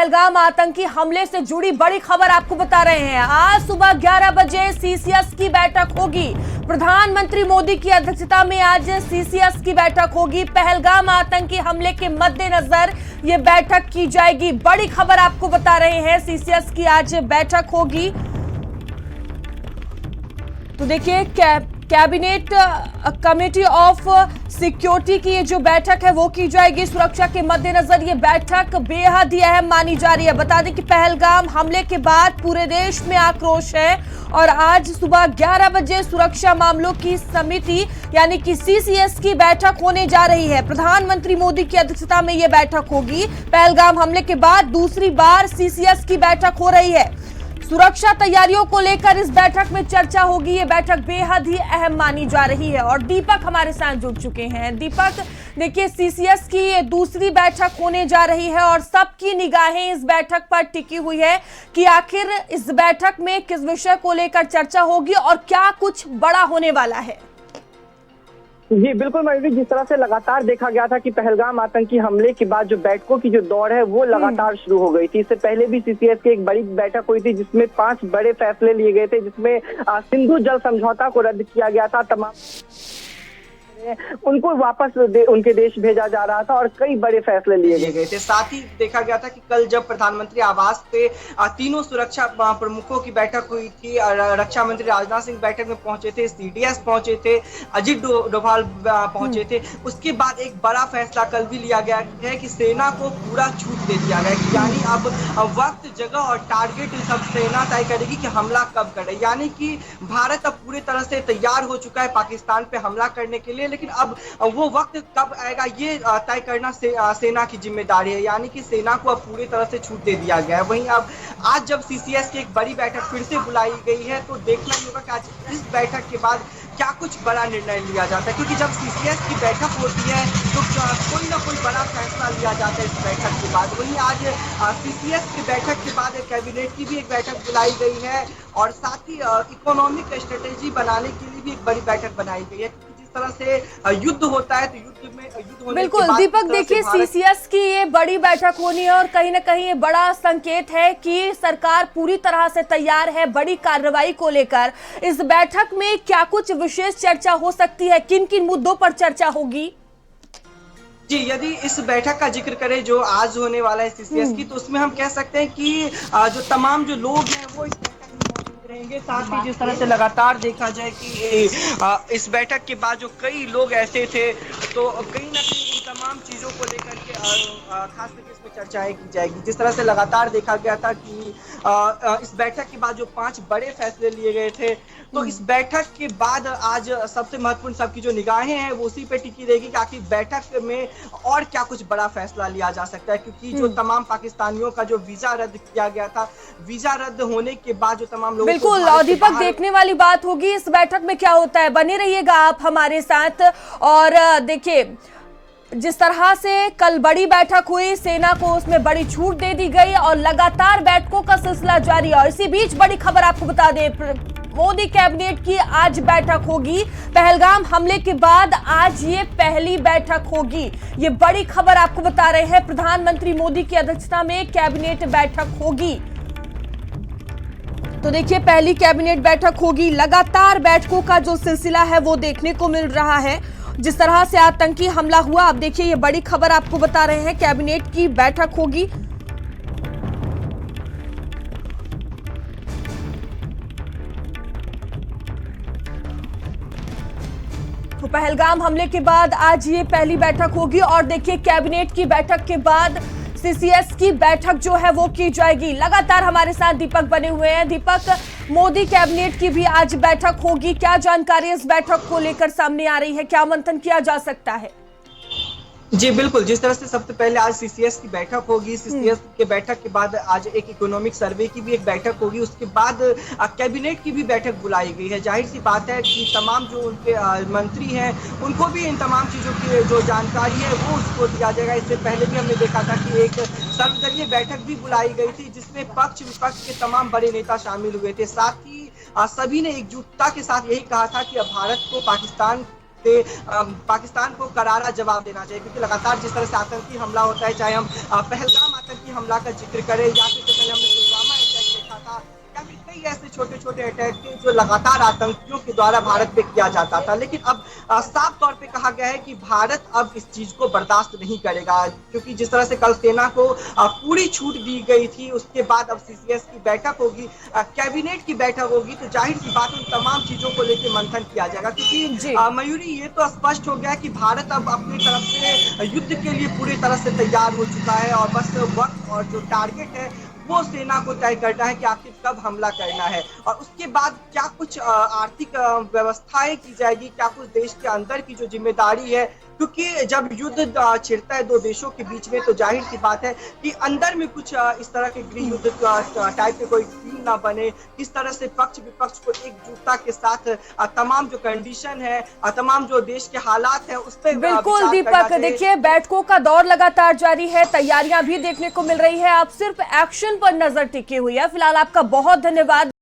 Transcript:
पहलगाम आतंकी हमले से जुड़ी बड़ी खबर आपको बता रहे हैं। आज सुबह 11 बजे सीसीएस की बैठक होगी। प्रधानमंत्री मोदी की अध्यक्षता में आज सीसीएस की बैठक होगी। पहलगाम आतंकी हमले के मद्देनजर ये बैठक की जाएगी। बड़ी खबर आपको बता रहे हैं, सीसीएस की आज बैठक होगी। तो देखिए, कैबिनेट कमेटी ऑफ सिक्योरिटी की ये जो बैठक है वो की जाएगी। सुरक्षा के मद्देनजर ये बैठक बेहद ही अहम मानी जा रही है। बता दें कि पहलगाम हमले के बाद पूरे देश में आक्रोश है और आज सुबह 11 बजे सुरक्षा मामलों की समिति यानी कि सीसीएस की बैठक होने जा रही है। प्रधानमंत्री मोदी की अध्यक्षता में ये बैठक होगी। पहलगाम हमले के बाद दूसरी बार सीसीएस की बैठक हो रही है। सुरक्षा तैयारियों को लेकर इस बैठक में चर्चा होगी। ये बैठक बेहद ही अहम मानी जा रही है और दीपक हमारे साथ जुड़ चुके हैं। दीपक, देखिए, सीसीएस की ये दूसरी बैठक होने जा रही है और सबकी निगाहें इस बैठक पर टिकी हुई है कि आखिर इस बैठक में किस विषय को लेकर चर्चा होगी और क्या कुछ बड़ा होने वाला है। जी बिल्कुल मयूरी, जिस तरह से लगातार देखा गया था कि पहलगाम आतंकी हमले के बाद जो बैठकों की जो दौड़ है वो लगातार शुरू हो गई थी। इससे पहले भी सीसीएस की एक बड़ी बैठक हुई थी जिसमें 5 बड़े फैसले लिए गए थे, जिसमें सिंधु जल समझौता को रद्द किया गया था, तमाम उनको वापस उनके देश भेजा जा रहा था और कई बड़े फैसले लिए गए थे। साथ ही देखा गया था कि कल जब प्रधानमंत्री आवास पे तीनों सुरक्षा प्रमुखों की बैठक हुई थी, रक्षा मंत्री राजनाथ सिंह बैठक में पहुंचे थे, सीडीएस पहुंचे थे, अजीत डोभाल पहुंचे थे। उसके बाद एक बड़ा फैसला कल भी लिया गया है कि सेना को पूरा छूट दे दिया गया है, यानी अब वक्त, जगह और टारगेट सब सेना तय करेगी कि हमला कब करे। यानी कि भारत अब पूरी तरह से तैयार हो चुका है पाकिस्तान पे हमला करने के लिए, लेकिन अब वो वक्त कब आएगा ये तय करना सेना की जिम्मेदारी है। यानी कि सेना को अब पूरी तरह से छूट दे दिया गया है। वहीं अब आज जब सीसीएस की एक बड़ी बैठक फिर से बुलाई गई है तो देखना ही होगा कि आज इस बैठक के बाद क्या कुछ बड़ा निर्णय लिया जाता है, क्योंकि जब सीसीएस की बैठक होती है तो कोई ना कोई बड़ा फैसला लिया जाता है इस बैठक के बाद। वहीं आज सीसीएस की बैठक के बाद कैबिनेट की भी एक बैठक बुलाई गई है और साथ ही इकोनॉमिक स्ट्रेटेजी बनाने के लिए भी एक बड़ी बैठक बनाई गई है। तरह से युद्ध होता है तो युद्ध होने बिल्कुल दीपक, देखिए, सीसीएस की ये बड़ी बैठक होनी है और कहीं ना कहीं ये बड़ा संकेत है कि सरकार पूरी तरह से तैयार है बड़ी कार्रवाई को लेकर। इस बैठक में क्या कुछ विशेष चर्चा हो सकती है, किन किन मुद्दों पर चर्चा होगी? जी, यदि इस बैठक का जिक्र करें जो आज होने वाला है सीसीएस की, तो उसमें हम कह सकते हैं कि जो तमाम जो लोग हैं वो रहेंगे। साथ ही जिस तरह से लगातार देखा जाए कि इस बैठक के बाद जो कई लोग ऐसे थे तो कहीं ना कहीं इन तमाम चीज़ों को लेकर के खास करके इसमें चर्चाएं की जाएगी। जिस तरह से लगातार देखा गया था कि इस बैठक के बाद जो 5 बड़े फैसले लिए गए थे, तो इस बैठक के बाद आज सबसे महत्वपूर्ण सबकी जो निगाहें हैं वो उसी पे टिकी रहेगी कि आखिर बैठक में और क्या कुछ बड़ा फैसला लिया जा सकता है, क्योंकि जो तमाम पाकिस्तानियों का जो वीजा रद्द किया गया था, वीजा रद्द होने के बाद जो तमाम लोग बिल्कुल, और दीपक, देखने वाली बात होगी इस बैठक में क्या होता है। बने रहिएगा आप हमारे साथ। और देखिए, जिस तरह से कल बड़ी बैठक हुई, सेना को उसमें बड़ी छूट दे दी गई और लगातार बैठकों का सिलसिला जारी है। और इसी बीच बड़ी खबर आपको बता दें, मोदी कैबिनेट की आज बैठक होगी। पहलगाम हमले के बाद आज ये पहली बैठक होगी। ये बड़ी खबर आपको बता रहे हैं, प्रधानमंत्री मोदी की अध्यक्षता में कैबिनेट बैठक होगी। तो देखिए, पहली कैबिनेट बैठक होगी। लगातार बैठकों का जो सिलसिला है वो देखने को मिल रहा है। जिस तरह से आतंकी हमला हुआ, अब देखिए, ये बड़ी खबर आपको बता रहे हैं, कैबिनेट की बैठक होगी। तो पहलगाम हमले के बाद आज ये पहली बैठक होगी और देखिए, कैबिनेट की बैठक के बाद सीसीएस की बैठक जो है वो की जाएगी। लगातार हमारे साथ दीपक बने हुए हैं। दीपक, मोदी कैबिनेट की भी आज बैठक होगी, क्या जानकारी इस बैठक को लेकर सामने आ रही है, क्या मंथन किया जा सकता है? जी बिल्कुल, जिस तरह से सबसे पहले आज सीसीएस की बैठक होगी, सीसीएस के बैठक के बाद आज एक इकोनॉमिक सर्वे की भी एक बैठक होगी, उसके बाद कैबिनेट की भी बैठक बुलाई गई है। जाहिर सी बात है कि तमाम जो उनके मंत्री हैं उनको भी इन तमाम चीज़ों की जो जानकारी है वो उसको दिया जाएगा। इससे पहले भी हमने देखा था कि एक सर्वदलीय बैठक भी बुलाई गई थी जिसमें पक्ष विपक्ष के तमाम बड़े नेता शामिल हुए थे। साथ ही सभी ने एकजुटता के साथ यही कहा था कि अब भारत को पाकिस्तान को करारा जवाब देना चाहिए, क्योंकि लगातार जिस तरह से आतंकी हमला होता है, चाहे हम पहलगाम आतंकी हमला का जिक्र करें, या फिर पहले हमने पुलवामा अटैक देखा था, या फिर कई ऐसे छोटे छोटे अटैक थे जो लगातार आतंकियों के द्वारा भारत पे किया जाता था। लेकिन अब साफ तौर पे कहा गया है कि भारत अब इस चीज को बर्दाश्त नहीं करेगा, क्योंकि जिस तरह से कल सेना को पूरी छूट दी गई थी, उसके बाद अब सीसीएस की बैठक होगी, कैबिनेट की बैठक होगी, तो जाहिर सी बात उन तमाम चीजों को लेकर मंथन किया जाएगा। क्योंकि मयूरी ये तो स्पष्ट हो गया कि भारत अब अपनी तरफ से युद्ध के लिए पूरी तरह से तैयार हो चुका है, और बस वक्त और जो टारगेट है वो सेना को तय करना है कि आखिर कब हमला करना है, और उसके बाद क्या कुछ आर्थिक व्यवस्थाएं की जाएगी, क्या कुछ देश के अंदर की जो जिम्मेदारी है, क्योंकि जब युद्ध छिड़ता है दो देशों के बीच में, तो जाहिर सी बात है कि अंदर में कुछ इस तरह के गृह युद्ध टाइप के कोई सीन ना बने, किस तरह से पक्ष विपक्ष को एकजुटता के साथ तमाम जो कंडीशन है, तमाम जो देश के हालात है, उस पर बिल्कुल दीपक, देखिए बैठकों का दौर लगातार जारी है, तैयारियां भी देखने को मिल रही है, आप सिर्फ एक्शन पर नजर टिकी हुई है। फिलहाल आपका बहुत धन्यवाद।